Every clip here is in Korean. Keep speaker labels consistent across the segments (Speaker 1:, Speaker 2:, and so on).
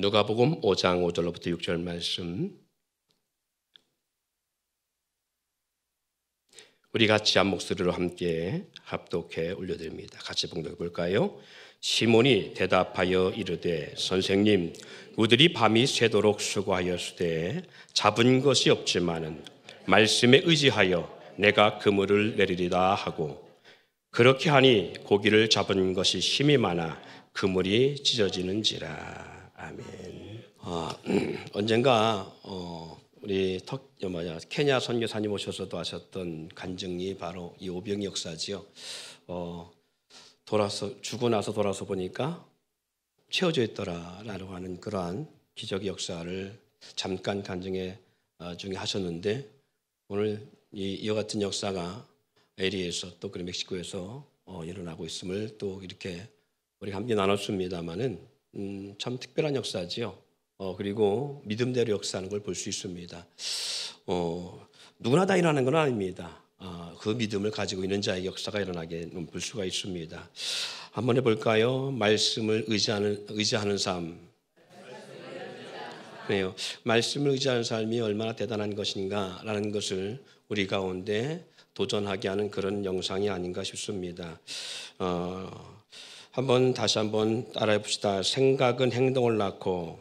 Speaker 1: 누가복음 5장 5절로부터 6절 말씀, 우리 같이 한 목소리로 함께 합독해 올려드립니다. 같이 봉독해 볼까요? 시몬이 대답하여 이르되 선생님, 우리들이 밤이 새도록 수고하였으되 잡은 것이 없지만은 말씀에 의지하여 내가 그물을 내리리다 하고, 그렇게 하니 고기를 잡은 것이 힘이 많아 그물이 찢어지는지라. 아멘. 언젠가 우리 케냐 선교사님 오셔서도 하셨던 간증이 바로 이 오병이 역사지요. 죽고 나서 돌아서 보니까 채워져 있더라라고 하는 그러한 기적의 역사를 잠깐 간증회 중에 하셨는데, 오늘 이와 같은 역사가 LA에서 또 그리고 멕시코에서 일어나고 있음을 또 이렇게 우리가 함께 나눴습니다마는 참 특별한 역사지요. 그리고 믿음대로 역사하는 걸 볼 수 있습니다. 누구나 다 일어나는 건 아닙니다. 그 믿음을 가지고 있는 자의 역사가 일어나게 볼 수가 있습니다. 한번 해볼까요? 말씀을 의지하는 삶. 그래요. 말씀을 의지하는 삶이 얼마나 대단한 것인가라는 것을 우리 가운데 도전하게 하는 그런 영상이 아닌가 싶습니다. 다시 한번 따라해 봅시다. 생각은 행동을 낳고,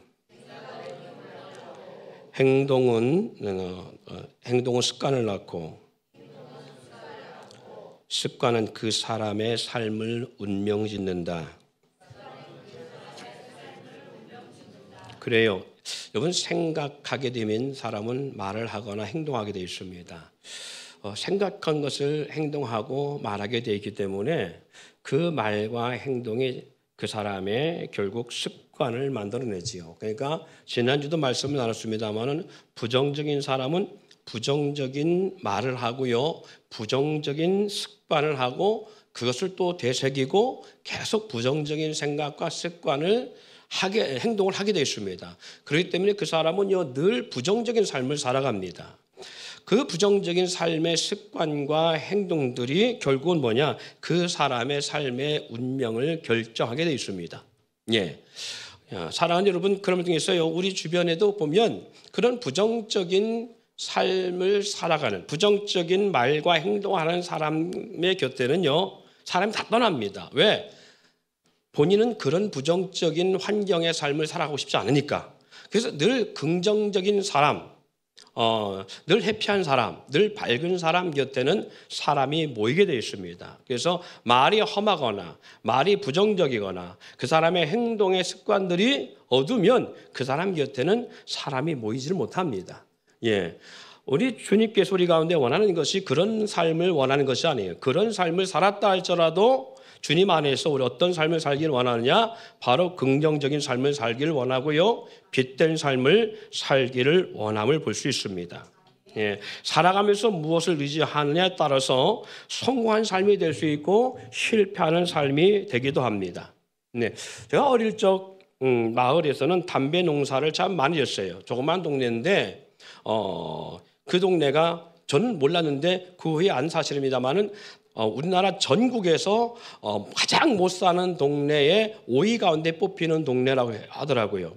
Speaker 1: 행동은 습관을 낳고, 습관은 그 사람의 삶을 운명짓는다. 그래요. 여러분, 생각하게 되면 사람은 말을 하거나 행동하게 되어 있습니다. 생각한 것을 행동하고 말하게 되어 있기 때문에 그 말과 행동이 그 사람의 결국 습관을 만들어내지요. 그러니까 지난주도 말씀을 나눴습니다마는 부정적인 사람은 부정적인 말을 하고요, 부정적인 습관을 하고 그것을 또 되새기고 계속 부정적인 생각과 습관을 행동을 하게 되어 있습니다. 그렇기 때문에 그 사람은요 늘 부정적인 삶을 살아갑니다. 그 부정적인 삶의 습관과 행동들이 결국은 뭐냐? 그 사람의 삶의 운명을 결정하게 되어 있습니다. 예. 사랑하는 여러분, 그런 중에서요, 우리 주변에도 보면 그런 부정적인 삶을 살아가는, 부정적인 말과 행동하는 사람의 곁에는요, 사람이 다 떠납니다. 왜? 본인은 그런 부정적인 환경의 삶을 살아가고 싶지 않으니까. 그래서 늘 긍정적인 사람, 늘 해피한 사람, 늘 밝은 사람 곁에는 사람이 모이게 되어 있습니다. 그래서 말이 험하거나 말이 부정적이거나 그 사람의 행동의 습관들이 어두우면 그 사람 곁에는 사람이 모이지를 못합니다. 예. 우리 주님께서 우리 가운데 원하는 것이 그런 삶을 원하는 것이 아니에요. 그런 삶을 살았다 할지라도 주님 안에서 우리 어떤 삶을 살기를 원하느냐? 바로 긍정적인 삶을 살기를 원하고요, 빛된 삶을 살기를 원함을 볼 수 있습니다. 예, 살아가면서 무엇을 의지하느냐에 따라서 성공한 삶이 될 수 있고 실패하는 삶이 되기도 합니다. 네, 제가 어릴 적 마을에서는 담배 농사를 참 많이 졌어요. 조그만 동네인데 그 동네가 저는 몰랐는데 그 후에 안 사실입니다만은 우리나라 전국에서 가장 못 사는 동네에 5위 가운데 뽑히는 동네라고 하더라고요.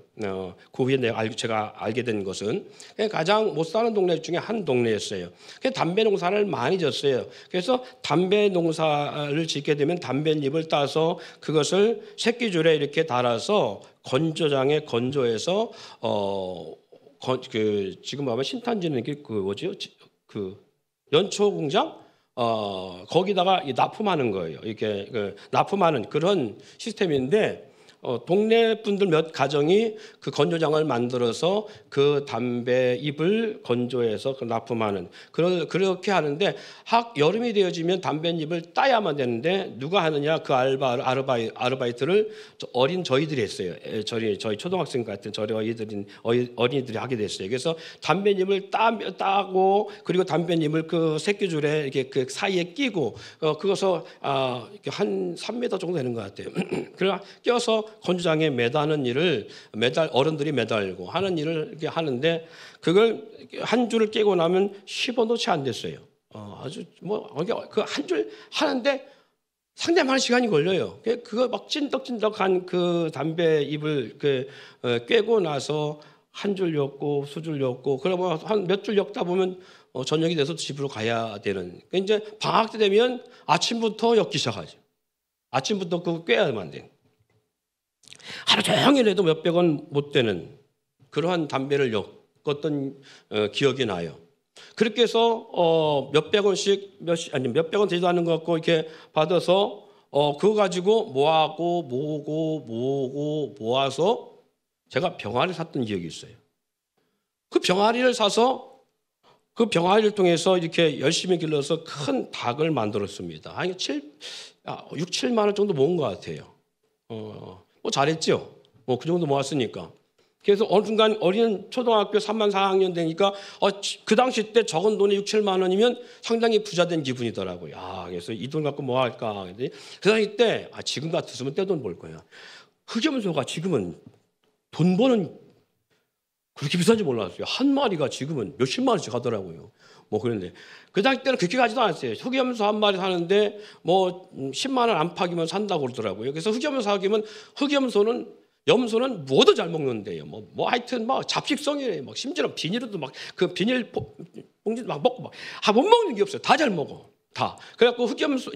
Speaker 1: 그 후에 제가 알게 된 것은 가장 못 사는 동네 중에 한 동네였어요. 그래서 담배 농사를 많이 졌어요. 그래서 담배 농사를 짓게 되면 담배잎을 따서 그것을 새끼줄에 이렇게 달아서 건조장에 건조해서 지금 아마 신탄지는 연초 공장? 거기다가 납품하는 거예요. 이렇게 납품하는 그런 시스템인데, 동네 분들 몇 가정이 그 건조장을 만들어서 그 담배 잎을 건조해서 납품하는 그렇게 하는데, 여름이 되어지면 담배잎을 따야만 되는데 누가 하느냐? 그 아르바이트를 어린 저희들이 했어요. 저희 초등학생 같은 어린이들이 하게 됐어요. 그래서 담배잎을 따고 그리고 담배잎을 그 새끼줄에 이렇게 그 사이에 끼고 그것을 한 3m 정도 되는 것 같아요. 그래 껴서 건조장에 매다는 일을 어른들이 매달고 하는 일을 이렇게 하는데, 그걸 한 줄을 깨고 나면 10원도 채 안 됐어요. 아주 그 한 줄 하는데 상당히 많은 시간이 걸려요. 그거 막 찐덕찐덕한 그 담배 잎을 꿰고 나서 한 줄 엮고 수줄 엮고 그러면 한 몇 줄 엮다 보면 저녁이 돼서 집으로 가야 되는. 이제 방학 때 되면 아침부터 엮기 시작하죠. 아침부터 그거 꿰야만 돼. 하루 종일 해도 몇백 원 못 되는 그러한 담배를 엮었던 기억이 나요. 그렇게 해서 몇백 원씩 몇백 원 되지도 않는 것 같고 이렇게 받아서 그거 가지고 모으고 모아서 제가 병아리를 샀던 기억이 있어요. 그 병아리를 사서 그 병아리를 통해서 이렇게 열심히 길러서 큰 닭을 만들었습니다. 한 6, 7만 원 정도 모은 것 같아요. 뭐 잘했죠. 뭐 그 정도 모았으니까. 그래서 어느 순간 어린 초등학교 3만 4학년 되니까 그 당시 때 적은 돈이 6, 7만 원이면 상당히 부자된 기분이더라고요. 그래서 이 돈 갖고 뭐 할까. 그 당시 때 지금 같았으면 떼돈 벌 거야. 흑염소가 지금은 돈 버는 그렇게 비싼지 몰랐어요. 한 마리가 지금은 몇십만 원씩 하더라고요. 뭐 그런데 그 당시 때는 그렇게 가지도 않았어요. 흑염소 한 마리 사는데 뭐 10만 원 안팎이면 산다고 그러더라고요. 그래서 흑염소 사기면 염소는 뭐도 잘 먹는데요. 뭐 하여튼 막 잡식성이래요. 막 심지어 비닐도 막 그 비닐 봉지도 막 먹고 못 먹는 게 없어요. 다 잘 먹어. 다. 그래갖고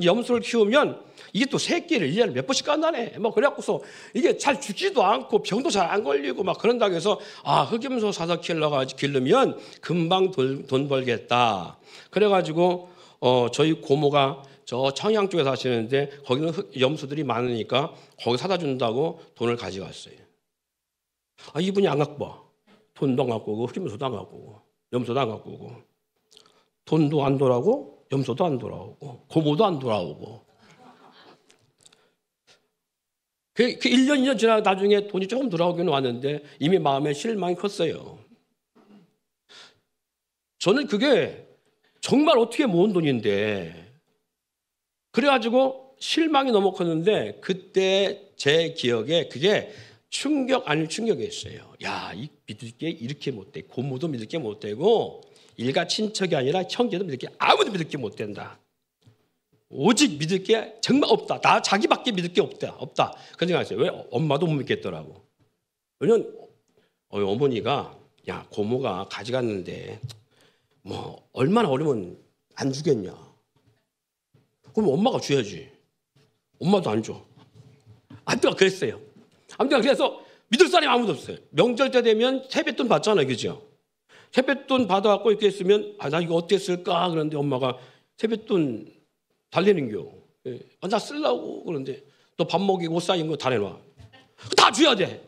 Speaker 1: 염소를 키우면 이게 또 새끼를 1년에 몇 번씩 깐다네. 뭐 그래갖고서 이게 잘 죽지도 않고 병도 잘 안 걸리고 막 그런다고 해서 흑염소 사서 기르면 금방 돈 벌겠다. 그래가지고 저희 고모가 저 청양 쪽에 사시는데 거기는 염소들이 많으니까 거기 사다 준다고 돈을 가져갔어요. 이분이 안 갖고 와. 돈도 안 갖고 오고 흑염소도 안 갖고 오고 염소도 안 갖고 오고 돈도 안 돌아오고 염소도 안 돌아오고 고모도 안 돌아오고 그 1년 2년 지나 나중에 돈이 조금 돌아오긴 왔는데 이미 마음에 실망이 컸어요. 저는 그게 정말 어떻게 모은 돈인데 그래가지고 실망이 너무 컸는데 그때 제 기억에 그게 충격 아닌 충격이었어요. 이 믿을 게 이렇게 못돼. 고모도 믿을 게 못되고 일가 친척이 아니라 형제도 믿을 게 아무도 믿을 게 못된다. 오직 믿을 게 정말 없다. 나 자기밖에 믿을 게 없다. 그런 생각했어요. 왜? 엄마도 못 믿겠더라고. 왜냐면 어머니가 고모가 가져갔는데 뭐 얼마나 어려면 안 주겠냐. 그럼 엄마가 줘야지. 엄마도 안 줘. 아무튼 그랬어요. 아무튼 그래서 믿을 사람이 아무도 없어요. 명절 때 되면 세뱃돈 받잖아요. 그죠? 세뱃돈 받아갖고 이렇게 했으면 나 이거 어떻게 쓸까? 그런데 엄마가 세뱃돈 달래는겨. 나 쓰려고 그러는데 너 밥 먹이고 옷 사인 거 다 내놔. 다 줘야 돼.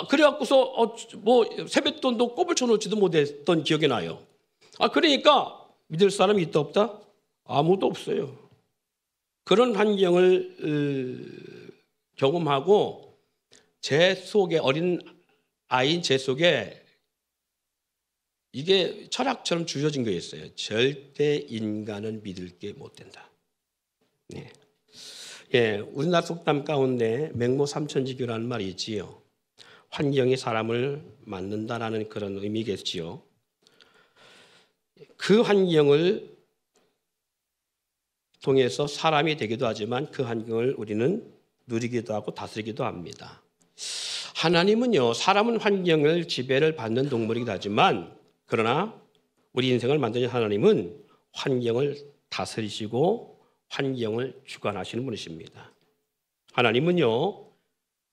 Speaker 1: 그래갖고서 뭐 세뱃돈도 꼽을 쳐놓지도 못했던 기억이 나요. 그러니까 믿을 사람이 있다 없다? 아무도 없어요. 그런 환경을 경험하고 제 속에 어린 아이인 제 속에 이게 철학처럼 주어진 거였어요. 절대 인간은 믿을 게 못 된다. 네. 우리나라 속담 가운데 맹모 삼천지교라는 말이 있지요. 환경이 사람을 만든다라는 그런 의미겠지요. 그 환경을 통해서 사람이 되기도 하지만 그 환경을 우리는 누리기도 하고 다스리기도 합니다. 하나님은요, 사람은 환경을 지배를 받는 동물이기도 하지만 그러나 우리 인생을 만드는 하나님은 환경을 다스리시고 환경을 주관하시는 분이십니다. 하나님은요,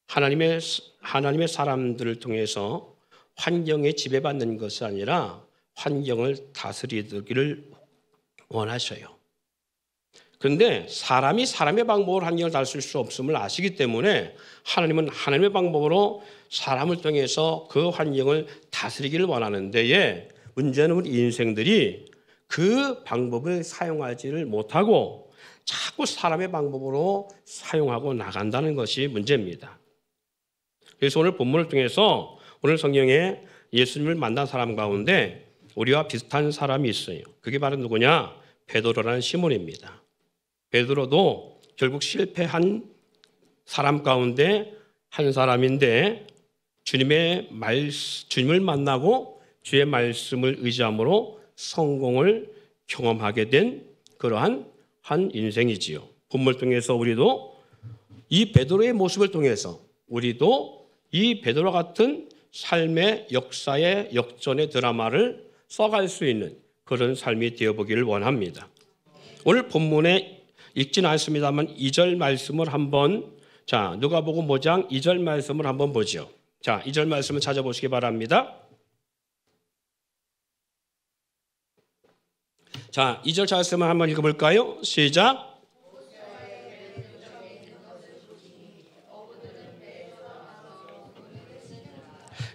Speaker 1: 하나님의 사람들을 통해서 환경에 지배받는 것이 아니라 환경을 다스리기를 원하셔요. 그런데 사람이 사람의 방법으로 환경을 다스릴 수 없음을 아시기 때문에 하나님은 하나님의 방법으로 사람을 통해서 그 환경을 다스리기를 원하는 데에 문제는 우리 인생들이 그 방법을 사용하지를 못하고 자꾸 사람의 방법으로 사용하고 나간다는 것이 문제입니다. 그래서 오늘 본문을 통해서 오늘 성경에 예수님을 만난 사람 가운데 우리와 비슷한 사람이 있어요. 그게 바로 누구냐? 베드로라는 시몬입니다. 베드로도 결국 실패한 사람 가운데 한 사람인데 주님을 만나고 주의 말씀을 의지함으로 성공을 경험하게 된 그러한 한 인생이지요. 본문을 통해서 우리도 이 베드로의 모습을 통해서 우리도 이 베드로 같은 삶의 역사의 역전의 드라마를 써갈 수 있는 그런 삶이 되어보기를 원합니다. 오늘 본문에 읽지는 않습니다만 2절 말씀을 한번 누가복음 5장 2절 말씀을 한번 보죠. 2절 말씀을 찾아보시기 바랍니다. 2절 말씀을 한번 읽어볼까요? 시작.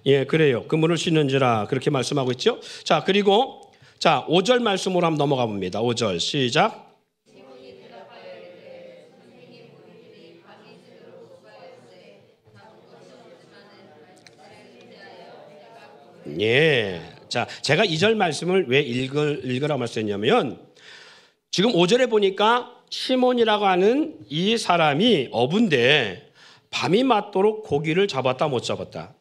Speaker 1: 예, 그래요. 그물을 씻는지라 그렇게 말씀하고 있죠. 그리고 5절 말씀으로 한번 넘어가 봅니다. 5절 시작. 예. 제가 2절 말씀을 왜 읽으라고 말씀했냐면 지금 5절에 보니까 시몬이라고 하는 이 사람이 어부인데 밤이 맞도록 고기를 잡았다 못 잡았다?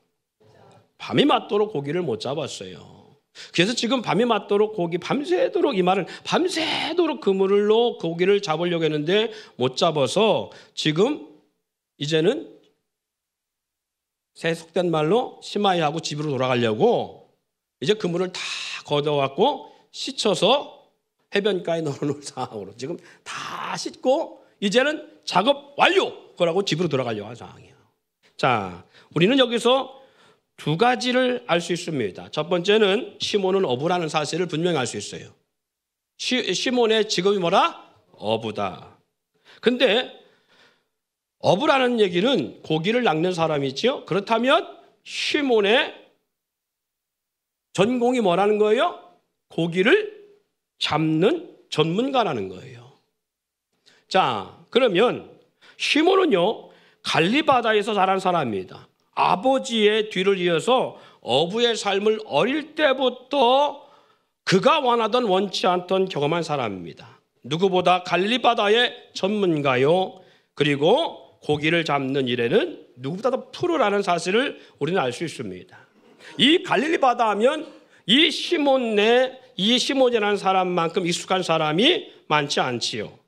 Speaker 1: 밤이 맞도록 고기를 못 잡았어요. 그래서 지금 밤이 맞도록 밤새도록, 이 말은 밤새도록 그물로 고기를 잡으려고 했는데 못 잡아서 지금 이제는 세속된 말로 시마이하고 집으로 돌아가려고 이제 그물을 다 걷어갖고 씻어서 해변가에 넣어놓은 상황으로 지금 다 씻고 이제는 작업 완료! 그러고 집으로 돌아가려고 하는 상황이에요. 우리는 여기서 두 가지를 알 수 있습니다. 첫 번째는 시몬은 어부라는 사실을 분명히 알 수 있어요. 시몬의 직업이 뭐라? 어부다. 근데 어부라는 얘기는 고기를 낚는 사람이지요. 그렇다면 시몬의 전공이 뭐라는 거예요? 고기를 잡는 전문가라는 거예요. 그러면 시몬은요, 갈리바다에서 자란 사람입니다. 아버지의 뒤를 이어서 어부의 삶을 어릴 때부터 그가 원하던 원치 않던 경험한 사람입니다. 누구보다 갈리바다의 전문가요. 그리고 고기를 잡는 일에는 누구보다 더 프로라는 사실을 우리는 알 수 있습니다. 이 갈릴리바다 하면 이 시몬이라는 사람만큼 익숙한 사람이 많지 않지요.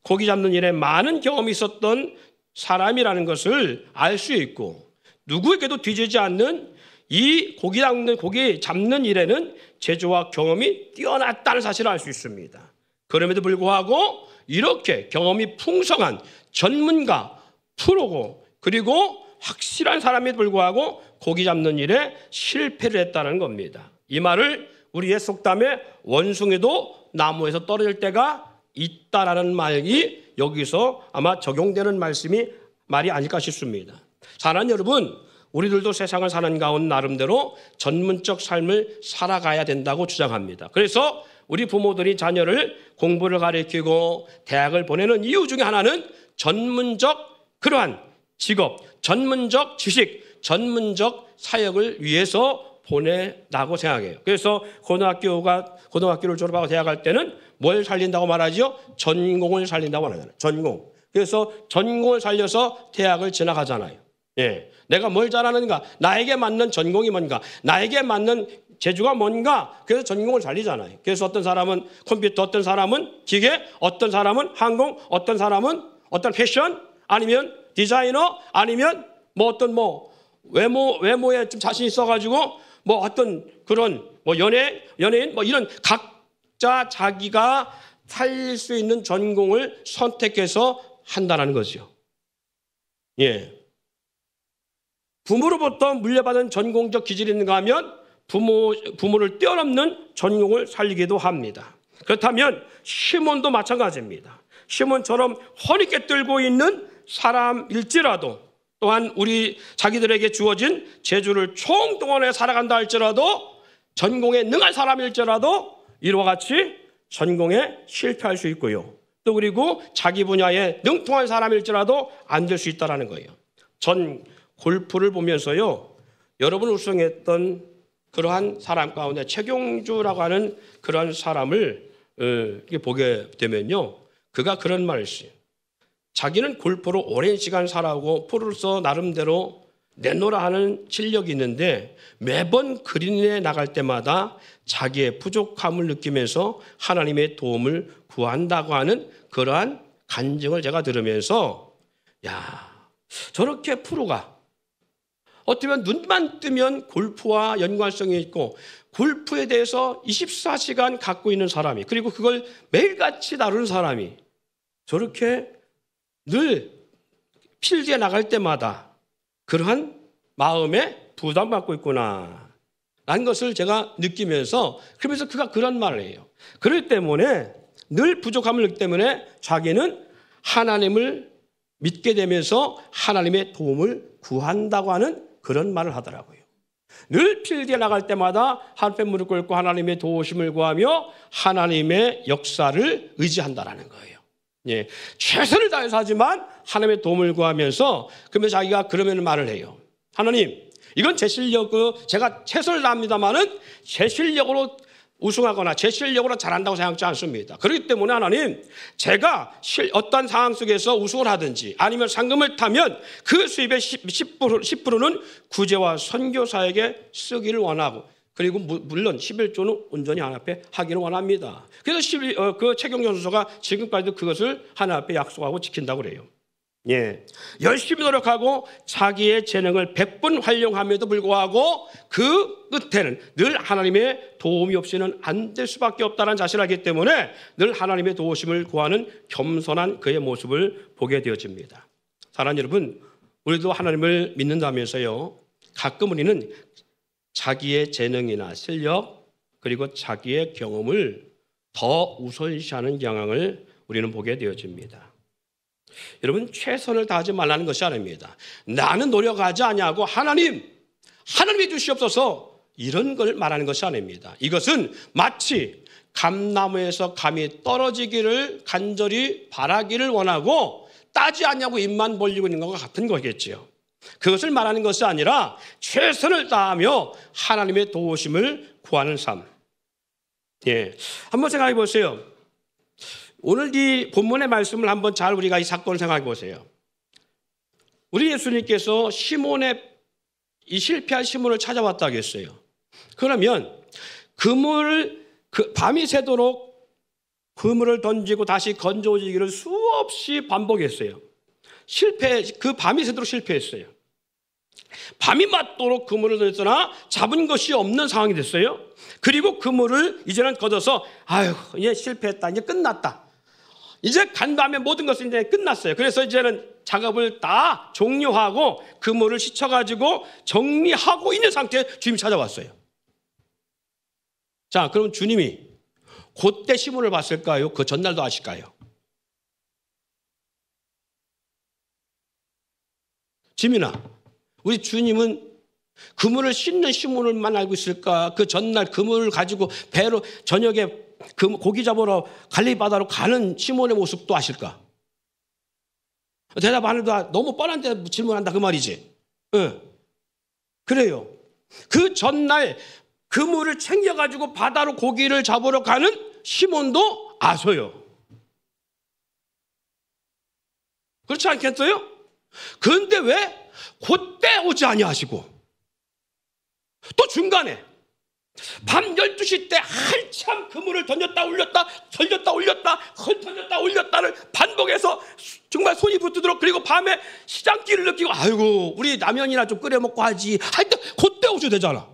Speaker 1: 고기 잡는 일에 많은 경험이 있었던 사람이라는 것을 알 수 있고 누구에게도 뒤지지 않는 이 고기 잡는 일에는 재주와 경험이 뛰어났다는 사실을 알 수 있습니다. 그럼에도 불구하고 이렇게 경험이 풍성한 전문가, 프로고 그리고 확실한 사람에도 불구하고 고기 잡는 일에 실패를 했다는 겁니다. 이 말을 우리의 속담에 원숭이도 나무에서 떨어질 때가 있다라는 말이 여기서 아마 적용되는 말이 아닐까 싶습니다. 사랑하는 여러분, 우리들도 세상을 사는 가운데 나름대로 전문적 삶을 살아가야 된다고 주장합니다. 그래서 우리 부모들이 자녀를 공부를 가르치고 대학을 보내는 이유 중에 하나는 전문적 그러한 직업, 전문적 지식, 전문적 사역을 위해서 보내라고 생각해요. 그래서 고등학교를 졸업하고 대학 갈 때는 뭘 살린다고 말하죠? 전공을 살린다고 말하잖아요. 전공. 그래서 전공을 살려서 대학을 지나가잖아요. 예. 내가 뭘 잘하는가? 나에게 맞는 전공이 뭔가? 나에게 맞는 재주가 뭔가? 그래서 전공을 살리잖아요. 그래서 어떤 사람은 컴퓨터, 어떤 사람은 기계, 어떤 사람은 항공, 어떤 사람은 어떤 패션, 아니면 디자이너, 아니면 외모에 좀 자신 있어가지고 어떤 그런 연예인 이런 각자 자기가 살릴 수 있는 전공을 선택해서 한다는 거죠. 예. 부모로부터 물려받은 전공적 기질이 있는가 하면 부모를 뛰어넘는 전공을 살리기도 합니다. 그렇다면 시몬도 마찬가지입니다. 시몬처럼 허리께 들고 있는 사람일지라도 또한 우리 자기들에게 주어진 재주를 총동원해 살아간다 할지라도 전공에 능한 사람일지라도 이와 같이 전공에 실패할 수 있고요. 또 그리고 자기 분야에 능통한 사람일지라도 안 될 수 있다는 거예요. 전 골프를 보면서요, 여러분을 우승했던 그러한 사람 가운데 최경주라고 하는 그러한 사람을 보게 되면요, 그가 그런 말을 했어요. 자기는 골프로 오랜 시간 살아오고 프로로서 나름대로 내놓으라 하는 실력이 있는데 매번 그린에 나갈 때마다 자기의 부족함을 느끼면서 하나님의 도움을 구한다고 하는 그러한 간증을 제가 들으면서 야, 저렇게 프로가 어떻게 보면 눈만 뜨면 골프와 연관성이 있고 골프에 대해서 24시간 갖고 있는 사람이, 그리고 그걸 매일같이 다루는 사람이 저렇게 늘 필드에 나갈 때마다 그러한 마음에 부담받고 있구나 라는 것을 제가 느끼면서, 그러면서 그가 그런 말을 해요. 그렇기 때문에 늘 부족함을 느끼기 때문에 자기는 하나님을 믿게 되면서 하나님의 도움을 구한다고 하는 그런 말을 하더라고요. 늘 필드에 나갈 때마다 한편 무릎 꿇고 하나님의 도우심을 구하며 하나님의 역사를 의지한다라는 거예요. 예, 최선을 다해서 하지만 하나님의 도움을 구하면서, 그러면 자기가 그러면 말을 해요. 하나님, 이건 제 실력, 제가 최선을 다합니다만은 제 실력으로 우승하거나 제 실력으로 잘한다고 생각하지 않습니다. 그렇기 때문에 하나님, 제가 어떤 상황 속에서 우승을 하든지 아니면 상금을 타면 그 수입의 10%는 구제와 선교사에게 쓰기를 원하고, 그리고 물론 11조는 온전히 하나님 앞에 하기를 원합니다. 그래서 그 최경영 선수가 지금까지도 그것을 하나님 앞에 약속하고 지킨다고 그래요. 예, 열심히 노력하고 자기의 재능을 100번 활용함에도 불구하고 그 끝에는 늘 하나님의 도움이 없이는 안 될 수밖에 없다는 사실을 알기 때문에 늘 하나님의 도우심을 구하는 겸손한 그의 모습을 보게 되어집니다. 사랑하는 여러분, 우리도 하나님을 믿는다면서요, 가끔 우리는 자기의 재능이나 실력 그리고 자기의 경험을 더 우선시하는 경향을 우리는 보게 되어집니다. 여러분, 최선을 다하지 말라는 것이 아닙니다. 나는 노력하지 아니하고 하나님이 주시옵소서, 이런 걸 말하는 것이 아닙니다. 이것은 마치 감나무에서 감이 떨어지기를 간절히 바라기를 원하고 따지 않냐고 입만 벌리고 있는 것과 같은 거겠지요. 그것을 말하는 것이 아니라 최선을 다하며 하나님의 도우심을 구하는 삶. 예, 한번 생각해 보세요. 오늘 이 본문의 말씀을 한번 잘 우리가 이 사건을 생각해 보세요. 우리 예수님께서 이 실패한 시몬을 찾아왔다고 했어요. 그러면 밤이 새도록 그물을 던지고 다시 건져오기를 수없이 반복했어요. 그 밤이 새도록 실패했어요. 밤이 맞도록 그물을 던졌으나 잡은 것이 없는 상황이 됐어요. 그리고 그물을 이제는 걷어서 아유, 이제 실패했다, 이제 끝났다, 이제 간 다음에 모든 것은 이제 끝났어요. 그래서 이제는 작업을 다 종료하고 그물을 씻어가지고 정리하고 있는 상태에 주님이 찾아왔어요. 자, 그럼 주님이 그때 시몬을 봤을까요? 그 전날도 아실까요? 지민아, 우리 주님은 그물을 씻는 시몬을만 알고 있을까? 그 전날 그물을 가지고 배로 저녁에 고기 잡으러 갈릴리 바다로 가는 시몬의 모습도 아실까? 대답 안 해도 너무 뻔한데 질문한다 그 말이지. 응. 그래요. 그 전날 그물을 챙겨가지고 바다로 고기를 잡으러 가는 시몬도 아서요. 그렇지 않겠어요? 그런데 왜 그때 오지 아니하시고 또 중간에 밤 12시 때 한참 그물을 던졌다 올렸다 던졌다 올렸다 던졌다 올렸다를 반복해서 정말 손이 붙도록, 그리고 밤에 시장기를 느끼고 아이고 우리 라면이나 좀 끓여 먹고 하지 할 때 그때 오셔야 되잖아.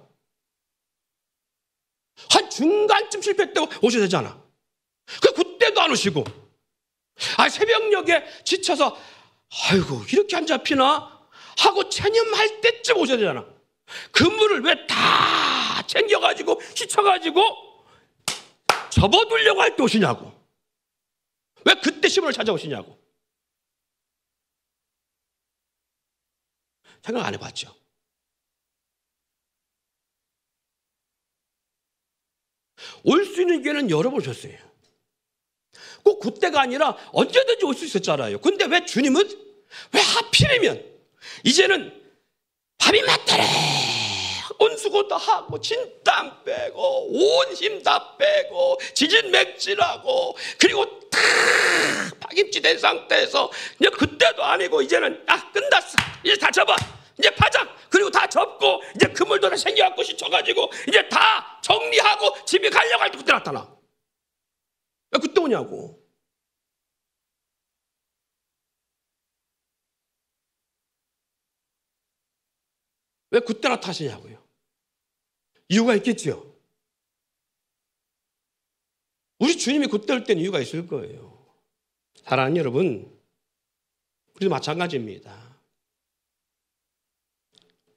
Speaker 1: 한 중간쯤 실패했다고 오셔야 되잖아. 그때도 안 오시고 새벽녘에 지쳐서 아이고 이렇게 안 잡히나 하고 체념할 때쯤 오셔야 되잖아. 그물을 왜 다 챙겨가지고 씻어가지고 접어두려고 할 때 오시냐고. 왜 그때 시몬을 찾아오시냐고. 생각 안 해봤죠? 올 수 있는 기회는 여러 번 오셨어요. 꼭 그때가 아니라 언제든지 올 수 있었잖아요. 근데 왜 주님은 왜 하필이면 이제는 밤이 맞더래 온수고 다 하고 진땀 빼고 온 힘 다 빼고 지진맥진하고 그리고 다 파김치 된 상태에서 이제 그때도 아니고 이제는 끝났어, 이제 다 접어, 이제 파자, 그리고 다 접고 이제 그물도 다 챙겨갖고 씻어가지고 이제 다 정리하고 집에 가려고 할 때 그때 나타나. 왜 그때 오냐고. 왜 그때 나타나시냐고요. 이유가 있겠죠. 우리 주님이 그때 올 때는 이유가 있을 거예요. 사랑하는 여러분, 우리도 마찬가지입니다.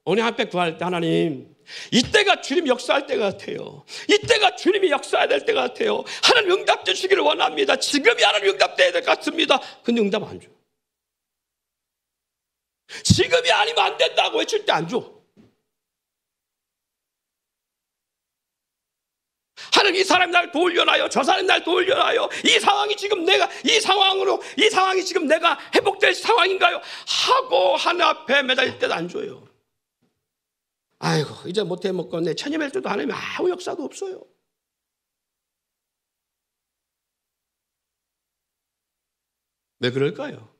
Speaker 1: 은혜 앞에 구할 때 하나님, 이때가 주님 역사할 때 같아요. 이때가 주님이 역사해야 될 때 같아요. 하나님 응답해 주시기를 원합니다. 지금이 하나님 응답돼야 될 것 같습니다. 근데 응답 안 줘. 지금이 아니면 안 된다고 외칠 때 안 줘. 하나님, 이 사람이 날 도우려나요? 저 사람이 날 도우려나요? 이 상황이 지금 이 상황이 지금 내가 회복될 상황인가요? 하고 하늘 앞에 매달릴 때도 안 줘요. 아이고, 이제 못해 먹겠네. 천여멜 때도 하나님 아무 역사도 없어요. 왜 그럴까요?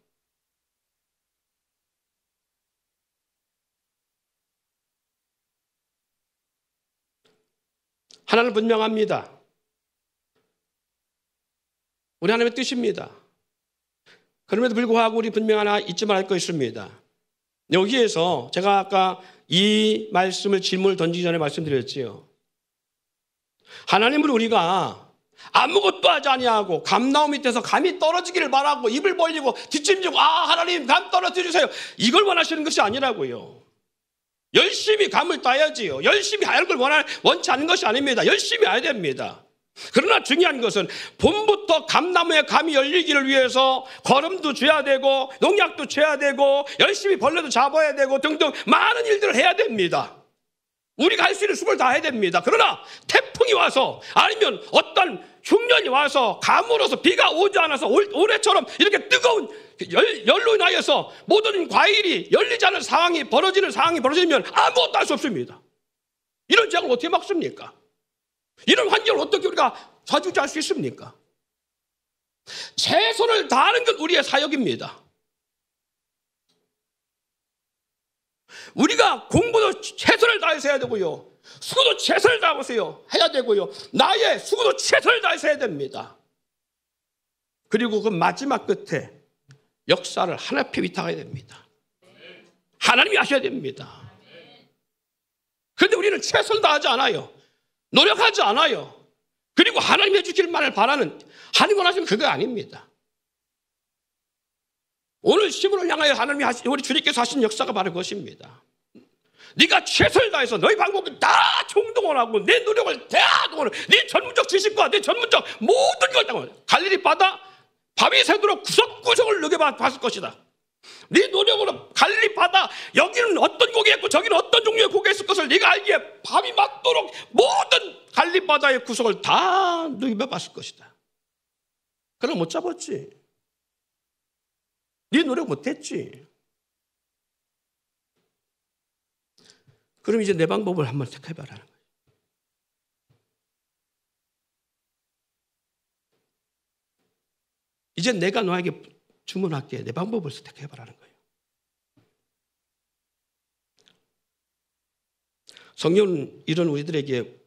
Speaker 1: 하나는 분명합니다. 우리 하나님의 뜻입니다. 그럼에도 불구하고 우리 분명 하나 잊지 말할 거 있습니다. 여기에서 제가 아까 이 말씀을 질문을 던지기 전에 말씀드렸지요. 하나님은 우리가 아무것도 하지 아니하고 감나무 밑에서 감이 떨어지기를 바라고 입을 벌리고 뒷짐지고 하나님 감 떨어뜨려 주세요. 이걸 원하시는 것이 아니라고요. 열심히 감을 따야지요. 열심히 하는 걸 원치 않는 것이 아닙니다. 열심히 해야 됩니다. 그러나 중요한 것은 봄부터 감나무에 감이 열리기를 위해서 거름도 줘야 되고 농약도 줘야 되고 열심히 벌레도 잡아야 되고 등등 많은 일들을 해야 됩니다. 우리가 할 수 있는 수고를 다 해야 됩니다. 그러나 태풍이 와서 아니면 어떤 흉년이 와서 가물어서 비가 오지 않아서 올해처럼 이렇게 뜨거운 열로 인하여서 모든 과일이 열리지 않는 상황이 벌어지면 아무것도 할 수 없습니다. 이런 장을 어떻게 막습니까? 이런 환경을 어떻게 우리가 좌지우지할 수 있습니까? 최선을 다하는 건 우리의 사역입니다. 우리가 공부도 최선을 다해서 해야 되고요. 수고도 최선을 다해서 해야 되고요. 나의 수고도 최선을 다해서 해야 됩니다. 그리고 그 마지막 끝에 역사를 하나님께 위탁해야 됩니다. 하나님이 하셔야 됩니다. 그런데 우리는 최선을 다하지 않아요. 노력하지 않아요. 그리고 하나님 해주실 말을 바라는, 하나님 원하시면 그거 아닙니다. 오늘 시문을 향하여 하나님이 우리 주님께서 하신 역사가 바로 그것입니다. 네가 최선을 다해서 너희 방법을 다 총동원하고 내 노력을 다 동원하고 네 전문적 지식과 내 전문적 모든 걸 다 갈릴리 바다 밤이 새도록 구석구석을 녹여봤을 것이다. 네 노력으로 갈릴리 바다 여기는 어떤 고기가 있고 저기는 어떤 종류의 고기가 있을 것을 네가 알기에 밤이 맞도록 모든 갈릴리 바다의 구석을 다 녹여봤을 것이다. 그럼 못 잡았지. 네 노력 못했지. 그럼 이제 내 방법을 한번 택해봐라는 거예요. 이제 내가 너에게 주문할게. 내 방법을 선택해봐라는 거예요. 성경은 이런 우리들의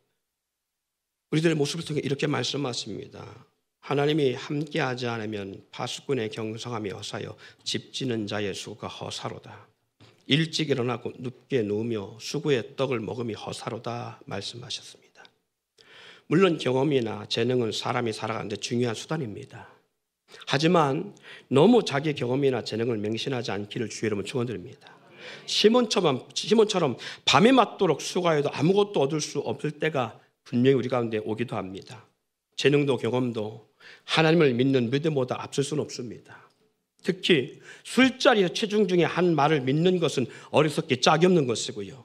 Speaker 1: 모습을 통해 이렇게 말씀하십니다. 하나님이 함께하지 않으면 파수꾼의 경성함이 허사여 집 지는 자의 수고가 허사로다. 일찍 일어나고 눕게 누우며 수고의 떡을 먹음이 허사로다 말씀하셨습니다. 물론 경험이나 재능은 사람이 살아가는 데 중요한 수단입니다. 하지만 너무 자기 경험이나 재능을 맹신하지 않기를 주의 이름으로 축원드립니다. 시몬처럼 밤이 맞도록 수고해도 아무것도 얻을 수 없을 때가 분명히 우리 가운데 오기도 합니다. 재능도 경험도 하나님을 믿는 믿음보다 앞설 수는 없습니다. 특히 술자리에서 체중 중에 한 말을 믿는 것은 어리석게 짝이 없는 것이고요.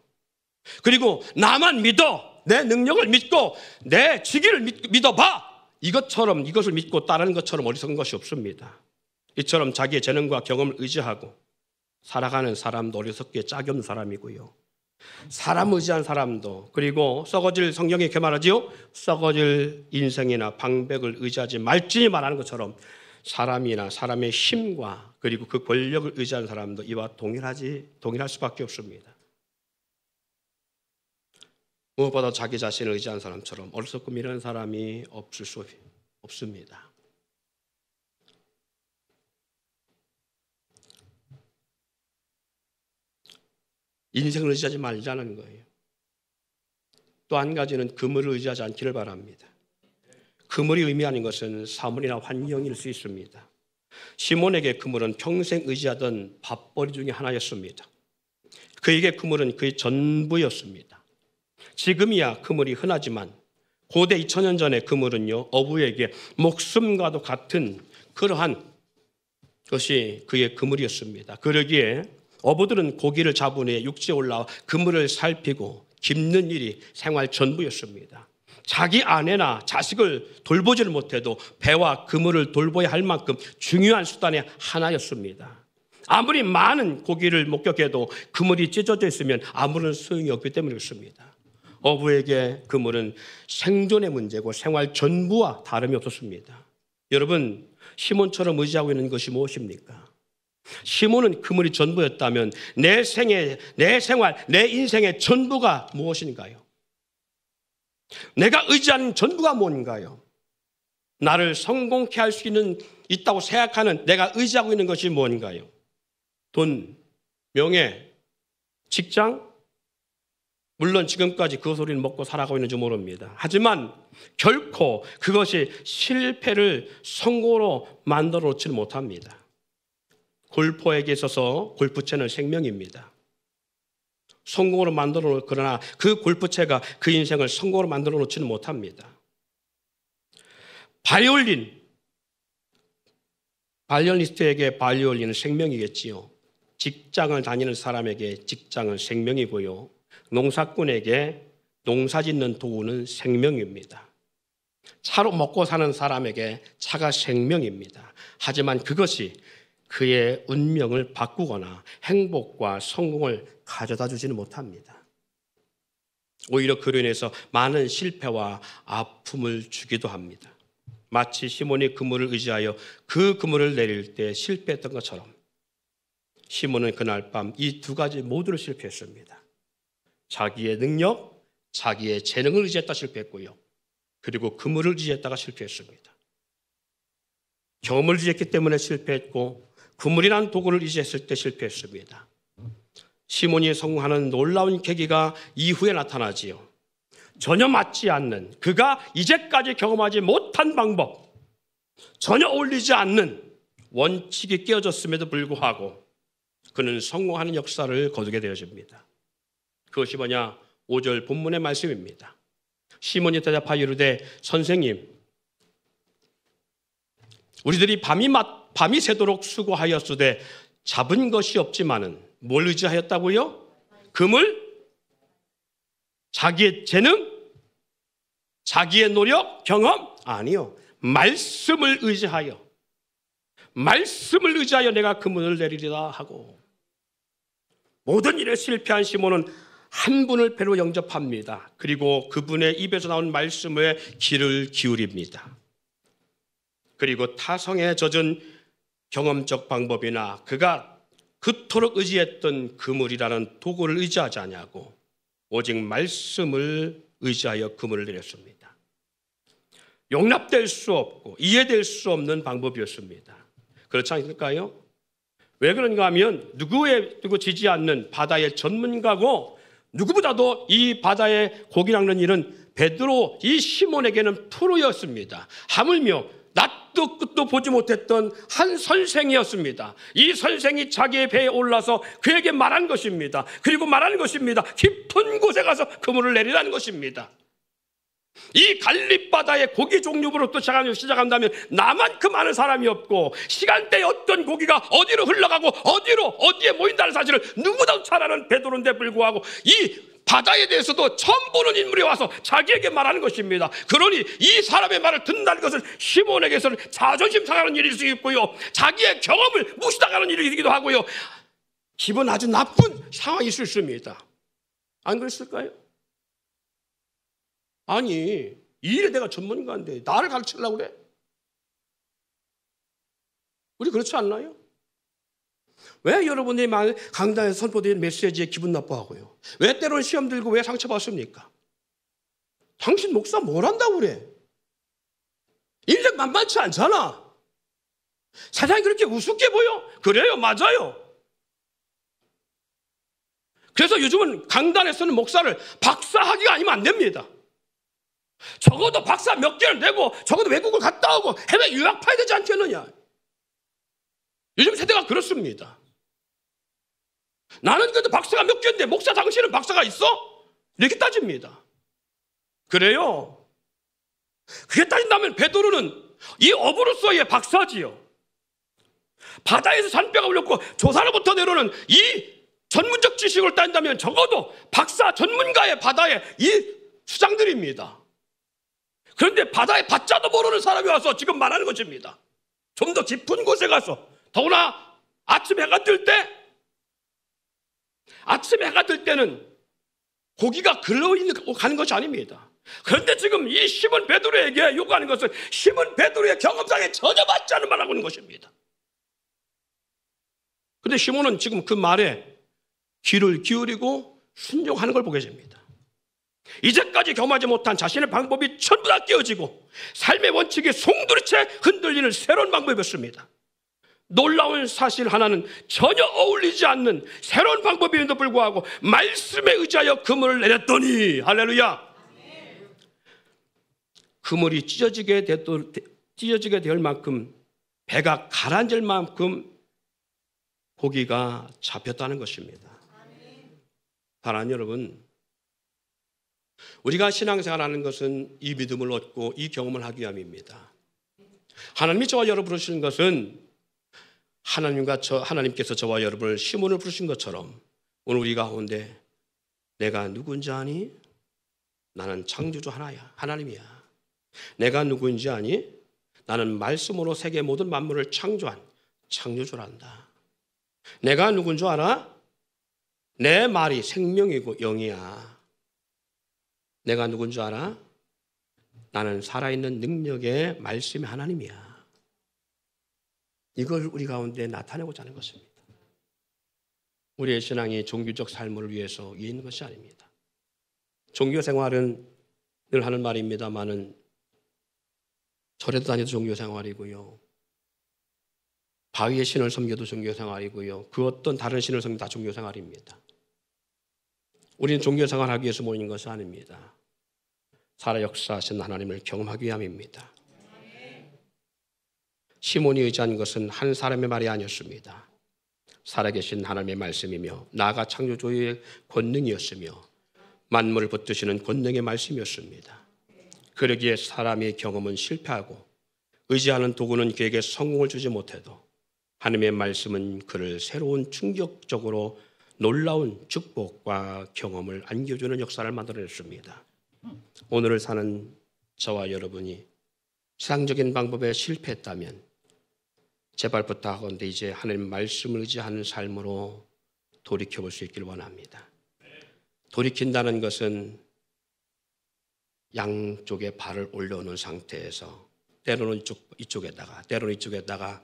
Speaker 1: 그리고 나만 믿어, 내 능력을 믿고 내 지기를 믿어봐, 이것을 믿고 따르는 것처럼 어리석은 것이 없습니다. 이처럼 자기의 재능과 경험을 의지하고 살아가는 사람도 어리석게 짝이 없는 사람이고요. 사람 의지한 사람도, 그리고 썩어질, 성경에 이렇게 말하지요, 썩어질 인생이나 방백을 의지하지 말지니 말하는 것처럼 사람이나 사람의 힘과 그리고 그 권력을 의지하는 사람도 이와 동일할 수밖에 없습니다. 무엇보다 자기 자신을 의지하는 사람처럼 어리석고 미련한 사람이 없을 수 없습니다. 인생을 의지하지 말자는 거예요. 또 한 가지는 그물을 의지하지 않기를 바랍니다. 그물이 의미하는 것은 사물이나 환경일 수 있습니다. 시몬에게 그물은 평생 의지하던 밥벌이 중에 하나였습니다. 그에게 그물은 그의 전부였습니다. 지금이야 그물이 흔하지만 고대 2000년 전에 그물은요, 어부에게 목숨과도 같은 그러한 것이 그의 그물이었습니다. 그러기에 어부들은 고기를 잡은 후에 육지에 올라와 그물을 살피고 깁는 일이 생활 전부였습니다. 자기 아내나 자식을 돌보지를 못해도 배와 그물을 돌봐야 할 만큼 중요한 수단의 하나였습니다. 아무리 많은 고기를 목격해도 그물이 찢어져 있으면 아무런 소용이 없기 때문이었습니다. 어부에게 그물은 생존의 문제고 생활 전부와 다름이 없었습니다. 여러분, 시몬처럼 의지하고 있는 것이 무엇입니까? 시몬은 그물이 전부였다면 내 생애, 내 생활, 내 인생의 전부가 무엇인가요? 내가 의지하는 전부가 뭔가요? 나를 성공케 할 수 있다고 생각하는 내가 의지하고 있는 것이 뭔가요? 돈, 명예, 직장? 물론 지금까지 그 소리를 먹고 살아가고 있는지 모릅니다. 하지만 결코 그것이 실패를 성공으로 만들어 놓지는 못합니다. 골퍼에게 있어서 골프채는 생명입니다. 성공으로 만들어 놓을 그러나 그 골프채가 그 인생을 성공으로 만들어 놓지는 못합니다. 바이올리스트에게 바이올린은 생명이겠지요. 직장을 다니는 사람에게 직장은 생명이고요. 농사꾼에게 농사 짓는 도구는 생명입니다. 차로 먹고 사는 사람에게 차가 생명입니다. 하지만 그것이 그의 운명을 바꾸거나 행복과 성공을 가져다 주지는 못합니다. 오히려 그로 인해서 많은 실패와 아픔을 주기도 합니다. 마치 시몬이 그물을 의지하여 그 그물을 내릴 때 실패했던 것처럼 시몬은 그날 밤 이 두 가지 모두를 실패했습니다. 자기의 능력, 자기의 재능을 의지했다 실패했고요. 그리고 그물을 의지했다가 실패했습니다. 경험을 의지했기 때문에 실패했고 그물이라는 도구를 의지했을 때 실패했습니다. 시몬이 성공하는 놀라운 계기가 이후에 나타나지요. 전혀 맞지 않는, 그가 이제까지 경험하지 못한 방법, 전혀 어울리지 않는 원칙이 깨어졌음에도 불구하고 그는 성공하는 역사를 거두게 되어집니다. 그것이 뭐냐? 5절 본문의 말씀입니다. 시몬이 대답하여 이르되 선생님, 우리들이 밤이 새도록 수고하였으되 잡은 것이 없지만은 뭘 의지하였다고요? 그물? 자기의 재능? 자기의 노력? 경험? 아니요. 말씀을 의지하여 내가 그물을 내리리라 하고 모든 일에 실패한 시몬은 한 분을 배로 영접합니다. 그리고 그분의 입에서 나온 말씀에 귀를 기울입니다. 그리고 타성에 젖은 경험적 방법이나 그가 그토록 의지했던 그물이라는 도구를 의지하지 않냐고 오직 말씀을 의지하여 그물을 내렸습니다. 용납될 수 없고 이해될 수 없는 방법이었습니다. 그렇지 않을까요? 왜 그런가 하면 누구 지지 않는 바다의 전문가고 누구보다도 이 바다에 고기 낚는 일은 베드로 이 시몬에게는 프로였습니다. 하물며 낯도 끝도 보지 못했던 한 선생이었습니다. 이 선생이 자기의 배에 올라서 그에게 말한 것입니다. 그리고 말하는 것입니다. 깊은 곳에 가서 그물을 내리라는 것입니다. 이 갈립바다의 고기 종류부터 시작한다면 나만큼 많은 사람이 없고 시간대에 어떤 고기가 어디로 흘러가고 어디에 모인다는 사실을 누구보다도 잘 아는 베드로인데 불구하고 이 바다에 대해서도 처음 보는 인물이 와서 자기에게 말하는 것입니다. 그러니 이 사람의 말을 듣는다는 것은 시몬에게서는 자존심 상하는 일일 수 있고요, 자기의 경험을 무시당하는 일이기도 하고요, 기분 아주 나쁜 상황이 있을 수 있습니다. 안 그랬을까요? 아니, 이 일에 내가 전문가인데 나를 가르치려고 그래? 우리 그렇지 않나요? 왜 여러분들이 강단에서 선포된 메시지에 기분 나빠하고요? 왜 때로는 시험 들고 왜 상처받습니까? 당신 목사 뭘 한다고 그래? 인생 만만치 않잖아. 세상이 그렇게 우습게 보여? 그래요, 맞아요. 그래서 요즘은 강단에서는 목사를 박사학위가 아니면 안 됩니다. 적어도 박사 몇 개를 내고 적어도 외국을 갔다 오고 해외 유학 파야 되지 않겠느냐. 요즘 세대가 그렇습니다. 나는 그래도 박사가 몇 개인데 목사 당신은 박사가 있어? 이렇게 따집니다. 그래요. 그게 따진다면 베드로는 이 업으로서의 박사지요. 바다에서 잔뼈가 울렸고 조사로부터 내려오는 이 전문적 지식을 따진다면 적어도 박사 전문가의 바다의 이 수장들입니다. 그런데 바다의 바자도 모르는 사람이 와서 지금 말하는 것입니다. 좀 더 깊은 곳에 가서, 더구나 아침 해가 뜰 때는 고기가 가는 것이 아닙니다. 그런데 지금 이 시몬 베드로에게 요구하는 것은 시몬 베드로의 경험상에 전혀 맞지 않는 말을 하고 있는 것입니다. 그런데 시몬은 지금 그 말에 귀를 기울이고 순종하는 걸 보게 됩니다. 이제까지 경험하지 못한 자신의 방법이 전부 다 깨어지고 삶의 원칙이 송두리째 흔들리는 새로운 방법이었습니다. 놀라운 사실 하나는 전혀 어울리지 않는 새로운 방법임에도 불구하고 말씀에 의지하여 그물을 내렸더니, 할렐루야, 그물이 찢어지게 될 만큼, 배가 가라앉을 만큼 고기가 잡혔다는 것입니다. 사랑하는 여러분, 우리가 신앙생활하는 것은 이 믿음을 얻고 이 경험을 하기 위함입니다. 하나님이 저와 여러분을 부르시는 것은 하나님께서 저와 여러분을 시몬을 부르신 것처럼 오늘 우리 가운데 내가 누군지 아니? 나는 창조주 하나님이야. 내가 누구인지 아니? 나는 말씀으로 세계 모든 만물을 창조한 창조주란다. 내가 누군 줄 알아? 내 말이 생명이고 영이야. 내가 누군 줄 알아? 나는 살아있는 능력의 말씀의 하나님이야. 이걸 우리 가운데 나타내고자 하는 것입니다. 우리의 신앙이 종교적 삶을 위해서 위에 있는 것이 아닙니다. 종교 생활은 늘 하는 말입니다만은 절에도 다녀도 종교 생활이고요. 바위의 신을 섬겨도 종교 생활이고요. 그 어떤 다른 신을 섬겨도 다 종교 생활입니다. 우리는 종교 생활하기 위해서 모이는 것이 아닙니다. 살아 역사하신 하나님을 경험하기 위함입니다. 시몬이 의지한 것은 한 사람의 말이 아니었습니다. 살아계신 하나님의 말씀이며 나아가 창조주의 권능이었으며 만물을 붙드시는 권능의 말씀이었습니다. 그러기에 사람의 경험은 실패하고 의지하는 도구는 그에게 성공을 주지 못해도 하나님의 말씀은 그를 새로운 충격적으로 놀라운 축복과 경험을 안겨주는 역사를 만들어냈습니다. 오늘을 사는 저와 여러분이 세상적인 방법에 실패했다면 제발 부탁하건대 이제 하나님 말씀을 의지하는 삶으로 돌이켜볼 수 있길 원합니다. 돌이킨다는 것은 양쪽에 발을 올려놓은 상태에서 때로는 이쪽에다가 때로는 이쪽에다가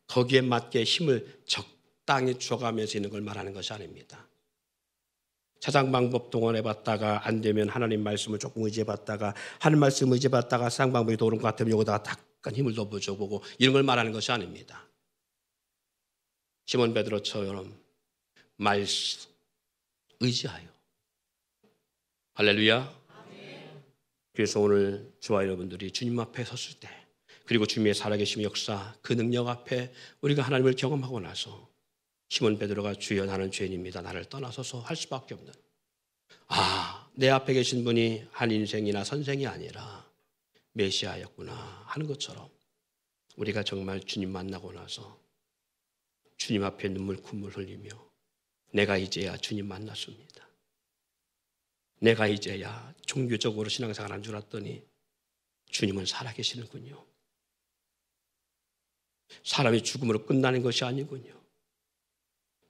Speaker 1: 거기에 맞게 힘을 적당히 줘가면서 있는 걸 말하는 것이 아닙니다. 세상 방법 동원해봤다가 안 되면 하나님 말씀을 조금 의지해봤다가 하나님 말씀을 의지해봤다가 세상 방법이 도는 것 같으면 여기다가 약간 힘을 더 붙여보고 이런 걸 말하는 것이 아닙니다. 시몬 베드로처럼 말씀 의지하여, 할렐루야. 그래서 오늘 저와 여러분들이 주님 앞에 섰을 때, 그리고 주님의 살아계심 역사 그 능력 앞에 우리가 하나님을 경험하고 나서 시몬 베드로가 주여 나는 죄인입니다, 나를 떠나소서 할 수밖에 없는, 내 앞에 계신 분이 한 인생이나 선생이 아니라 메시아였구나 하는 것처럼 우리가 정말 주님 만나고 나서 주님 앞에 눈물 콧물 흘리며 내가 이제야 주님 만났습니다, 내가 이제야 종교적으로 신앙생활 한 줄 알았더니 주님은 살아계시는군요, 사람이 죽음으로 끝나는 것이 아니군요,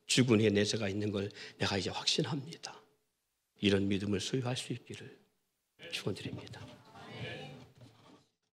Speaker 1: 죽은 후에 내세가 있는 걸 내가 이제 확신합니다. 이런 믿음을 소유할 수 있기를 축원드립니다.